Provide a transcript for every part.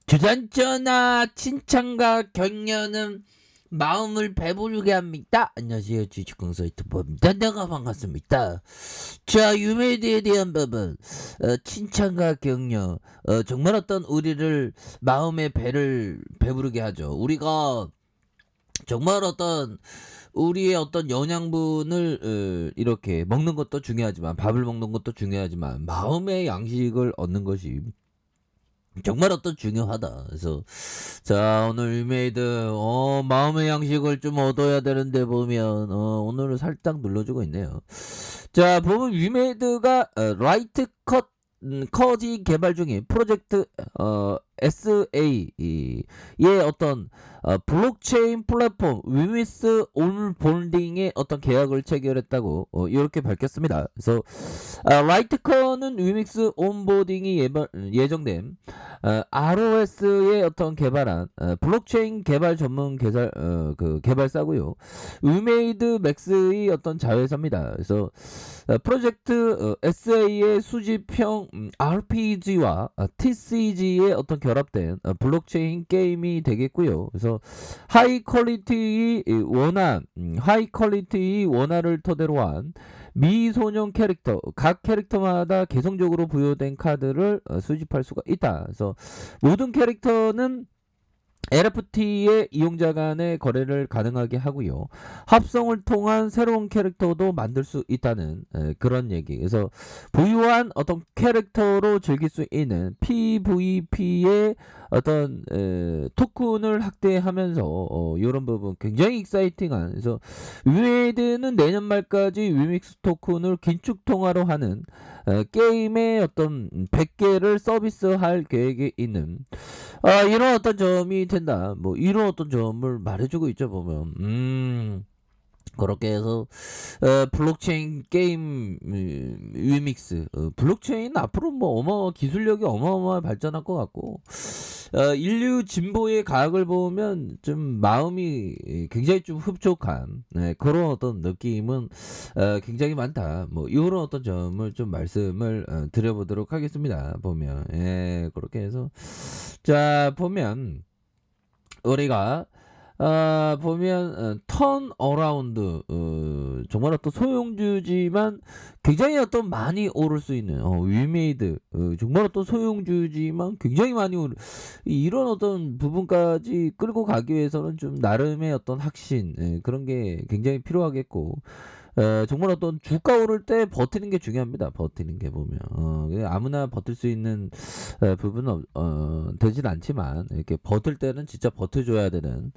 주산전화 칭찬과 격려는 마음을 배부르게 합니다. 안녕하세요. 주식공사이트 법입니다. 내가 반갑습니다. 자, 유메이드에 대한 부분, 칭찬과 격려, 정말 어떤 우리를 마음의 배를 배부르게 하죠. 우리가 정말 어떤 우리의 어떤 영양분을 이렇게 먹는 것도 중요하지만, 밥을 먹는 것도 중요하지만 마음의 양식을 얻는 것이 정말 어떤 중요하다. 그래서 자, 오늘 유메이드 마음의 양식을 좀 얻어야 되는데 보면 오늘은 살짝 눌러주고 있네요. 자, 보면 유메이드가 라이트 커지 개발 중인 프로젝트 SA의 어떤 블록체인 플랫폼 위미스 온볼딩의 어떤 계약을 체결했다고 이렇게 밝혔습니다. 그래서 라이트컨은 위믹스 온보딩이 예정된 ROS의 어떤 개발한 블록체인 개발 전문 개발사고요. 위메이드 맥스의 어떤 자회사입니다. 그래서 프로젝트 SA의 수집형 RPG와 TCG의 어떤 결합된 블록체인 게임이 되겠고요. 그래서 하이 퀄리티의 원화를 토대로 한 미소년 캐릭터, 각 캐릭터마다 개성적으로 부여된 카드를 수집할 수가 있다. 그래서 모든 캐릭터는 NFT의 이용자 간의 거래를 가능하게 하고요. 합성을 통한 새로운 캐릭터도 만들 수 있다는 그런 얘기. 그래서 보유한 어떤 캐릭터로 즐길 수 있는 PVP의 어떤 토큰을 확대하면서 이런 부분 굉장히 익사이팅한. 그래서 위메이드는 내년 말까지 위믹스 토큰을 긴축 통화로 하는 게임의 어떤 100개를 서비스할 계획이 있는 이런 어떤 점이 된다. 뭐 이런 어떤 점을 말해주고 있죠 보면. 그렇게 해서 블록체인 게임 위믹스 블록체인 앞으로 뭐 기술력이 어마어마하게 발전할 것 같고 인류 진보의 가학을 보면 좀 마음이 굉장히 좀 흡족한 그런 어떤 느낌은 굉장히 많다. 뭐 이런 어떤 점을 좀 말씀을 드려보도록 하겠습니다. 보면 그렇게 해서 자 보면 우리가 보면 턴 어라운드 정말 어떤 소형주지만 굉장히 어떤 많이 오를 수 있는 위메이드 정말 어떤 소형주지만 굉장히 많이 오를 이런 어떤 부분까지 끌고 가기 위해서는 좀 나름의 어떤 확신 그런 게 굉장히 필요하겠고 정말 어떤 주가 오를 때 버티는 게 중요합니다. 버티는 게 보면 아무나 버틸 수 있는 부분은 되진 않지만 이렇게 버틸 때는 진짜 버텨줘야 되는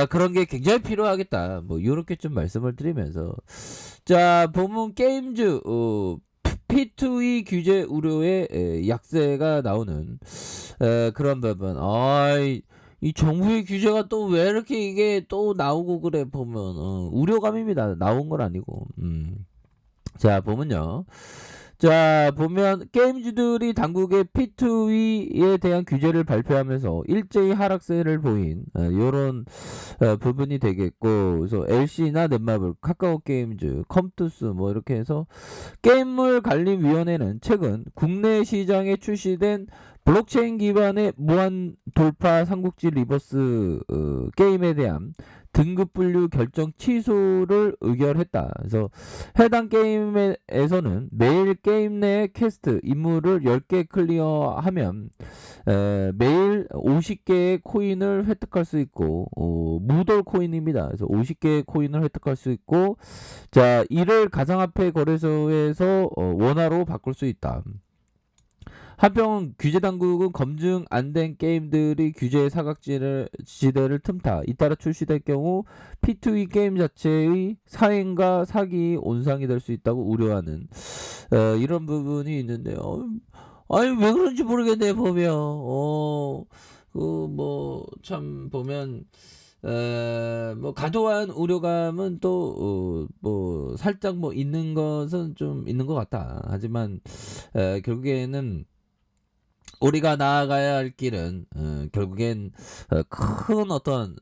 그런 게 굉장히 필요하겠다. 뭐 이렇게 좀 말씀을 드리면서 자 보면 게임즈 P2E 규제 우려의 약세가 나오는 그런 부분. 이 정부의 규제가 또 왜 이렇게 이게 또 나오고 그래 보면 우려감입니다. 나온 건 아니고. 자 보면요. 자 보면 게임주들이 당국의 P2E에 대한 규제를 발표하면서 일제히 하락세를 보인 요런 부분이 되겠고 그래서 LC나 넷마블, 카카오 게임즈, 컴투스 뭐 이렇게 해서 게임물 관리위원회는 최근 국내 시장에 출시된 블록체인 기반의 무한 돌파 삼국지 리버스 게임에 대한 등급 분류 결정 취소를 의결했다. 그래서 해당 게임에서는 매일 게임 내 퀘스트 임무를 10개 클리어하면 매일 50개의 코인을 획득할 수 있고 무돌 코인입니다. 그래서 50개의 코인을 획득할 수 있고 자 이를 가상화폐 거래소에서 원화로 바꿀 수 있다. 한편 규제 당국은 검증 안 된 게임들이 규제의 사각지대를 틈타 잇따라 출시될 경우 P2E 게임 자체의 사행과 사기 온상이 될 수 있다고 우려하는 이런 부분이 있는데요. 아니 왜 그런지 모르겠네 보면 그 뭐 참 보면 뭐 과도한 우려감은 또 뭐 살짝 뭐 있는 것은 좀 있는 것 같다. 하지만 결국에는 우리가 나아가야 할 길은 결국엔 큰 어떤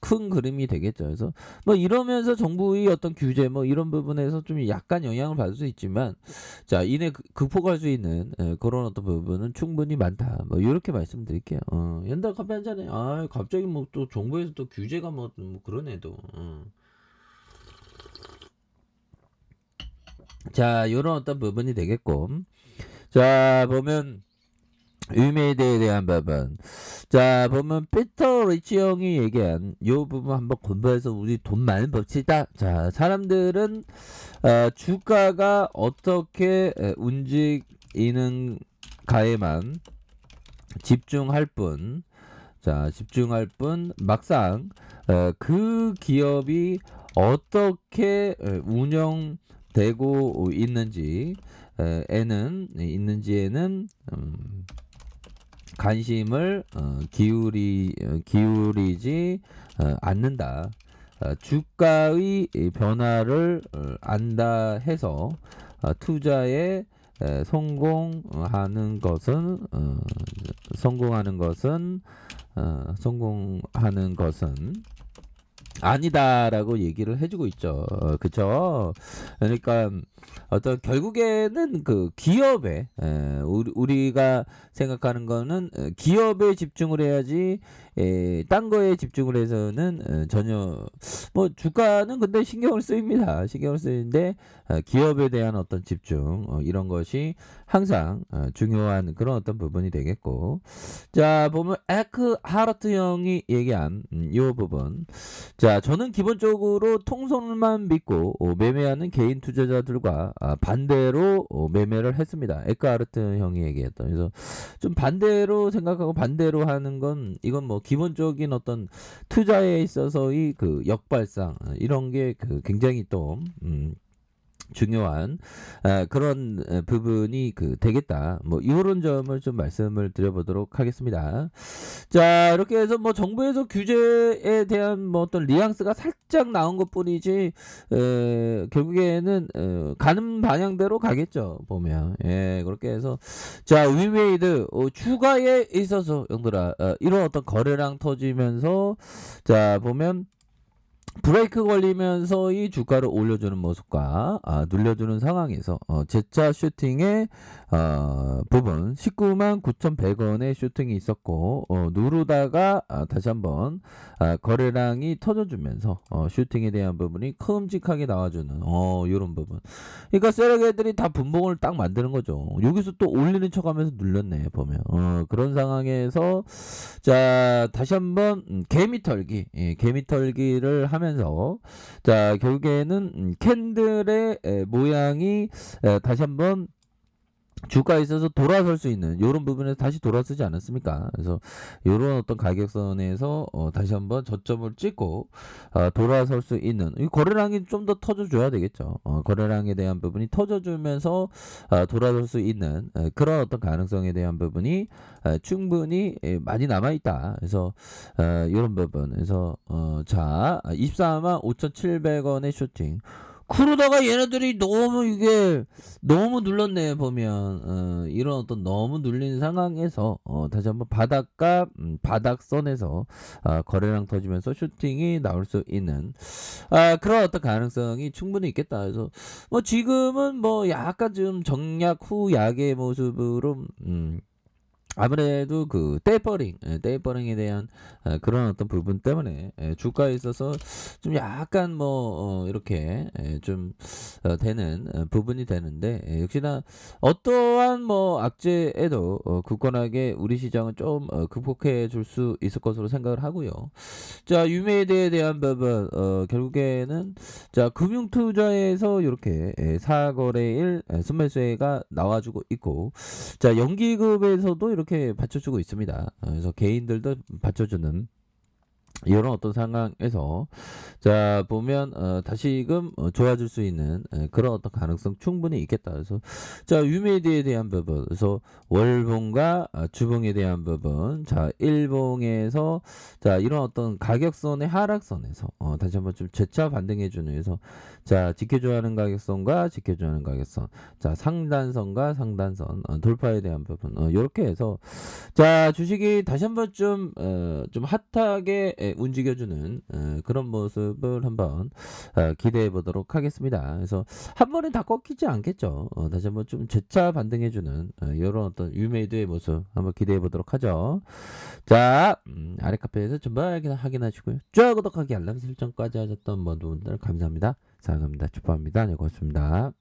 큰 그림이 되겠죠. 그래서 뭐 이러면서 정부의 어떤 규제 뭐 이런 부분에서 좀 약간 영향을 받을 수 있지만 자 이내 극복할 수 있는 그런 어떤 부분은 충분히 많다. 뭐 이렇게 말씀드릴게요. 연달 커피 한 잔에 아 갑자기 뭐 또 정부에서 또 규제가 뭐 그러네도. 자 요런 어떤 부분이 되겠고 자 보면 유메이드에 대한 부분. 자, 보면 피터 리치 형이 얘기한 요 부분 한번 공부해서 우리 돈 많이 벌시다. 자, 사람들은 주가가 어떻게 움직이는가에만 집중할 뿐. 자, 집중할 뿐 막상 그 기업이 어떻게 운영되고 있는지에는 관심을 기울이지 않는다. 주가의 변화를 안다 해서 투자에 성공하는 것은 아니다라고 얘기를 해주고 있죠. 그쵸? 그러니까 어떤 결국에는 그 기업에 우리가 생각하는 거는 기업에 집중을 해야지 딴 거에 집중을 해서는 전혀 뭐 주가는 근데 신경을 쓰입니다. 신경을 쓰이는데 기업에 대한 어떤 집중 이런 것이 항상 중요한 그런 어떤 부분이 되겠고 자 보면 에크하르트 형이 얘기한 이 부분 자, 저는 기본적으로 통선만 믿고 매매하는 개인 투자자들과 반대로 매매를 했습니다. 에크하르트 형이 얘기했던. 그래서 좀 반대로 생각하고 반대로 하는 건 이건 뭐 기본적인 어떤 투자에 있어서의 그 역발상 이런 게 그 굉장히 또 중요한 그런 부분이 그 되겠다. 뭐 이런 점을 좀 말씀을 드려보도록 하겠습니다. 자 이렇게 해서 뭐 정부에서 규제에 대한 뭐 어떤 뉘앙스가 살짝 나온 것뿐이지 결국에는 가는 방향대로 가겠죠. 보면 예 그렇게 해서 자 위메이드 추가에 있어서 형들아 이런 어떤 거래량 터지면서 자 보면 브레이크 걸리면서 이 주가를 올려주는 모습과 눌려주는 상황에서 제차 슈팅의 부분 19만 9,100원의 슈팅이 있었고 누르다가 다시 한번 거래량이 터져주면서 슈팅에 대한 부분이 큼직하게 나와주는 이런 부분 그러니까 세력애들이 다 분봉을 딱 만드는 거죠. 여기서 또 올리는 척하면서 눌렸네 보면 그런 상황에서 자 다시 한번 개미털기를 하면서 자 결국에는 캔들의 모양이 다시 한번 주가에 있어서 돌아설 수 있는 이런 부분에서 다시 돌아서지 않았습니까? 그래서 이런 어떤 가격선에서 다시 한번 저점을 찍고 돌아설 수 있는 이 거래량이 좀 더 터져줘야 되겠죠. 거래량에 대한 부분이 터져주면서 돌아설 수 있는 그런 어떤 가능성에 대한 부분이 충분히 많이 남아있다. 그래서 이런 부분 그래서 자 24만 5,700원의 슈팅 그러다가 얘네들이 너무 이게 너무 눌렀네 보면 이런 어떤 너무 눌린 상황에서 다시 한번 바닥과 바닥선에서 거래량 터지면서 슈팅이 나올 수 있는 그런 어떤 가능성이 충분히 있겠다. 그래서 뭐 지금은 뭐 약간 좀 정략 후 약의 모습으로 아무래도 그 테이퍼링에 대한 그런 어떤 부분 때문에 주가에 있어서 좀 약간 뭐 이렇게 좀 되는 부분이 되는데 역시나 어떠한 뭐 악재에도 굳건하게 우리 시장은 좀 극복해 줄 수 있을 것으로 생각을 하고요. 자 유메이드에 대한 부분 결국에는 자 금융투자에서 이렇게 사거래일 순매수가 나와주고 있고 자 연기급에서도 이렇게 받쳐주고 있습니다. 그래서 개인들도 받쳐주는 이런 어떤 상황에서 자 보면 다시금 좋아질 수 있는 그런 어떤 가능성 충분히 있겠다. 그래서 자 유메이드에 대한 부분, 그래서 월봉과 주봉에 대한 부분, 자 일봉에서 자 이런 어떤 가격선의 하락선에서 다시 한번 좀 재차 반등해주는, 그래서 자 지켜줘야 하는 가격선과 지켜줘야 하는 가격선, 자 상단선과 상단선 돌파에 대한 부분, 이렇게 해서 자, 주식이 다시 한번 좀 핫하게 움직여주는 그런 모습을 한번 기대해 보도록 하겠습니다. 그래서 한 번에 다 꺾이지 않겠죠. 다시 한번 좀 재차 반등해주는 이런 어떤 유메이드의 모습 한번 기대해 보도록 하죠. 자, 아래 카페에서 전부 확인하시고요. 좋아요, 구독하기, 알람 설정까지 하셨던 모든 분들 감사합니다. 사랑합니다. 축복합니다. 네, 고맙습니다.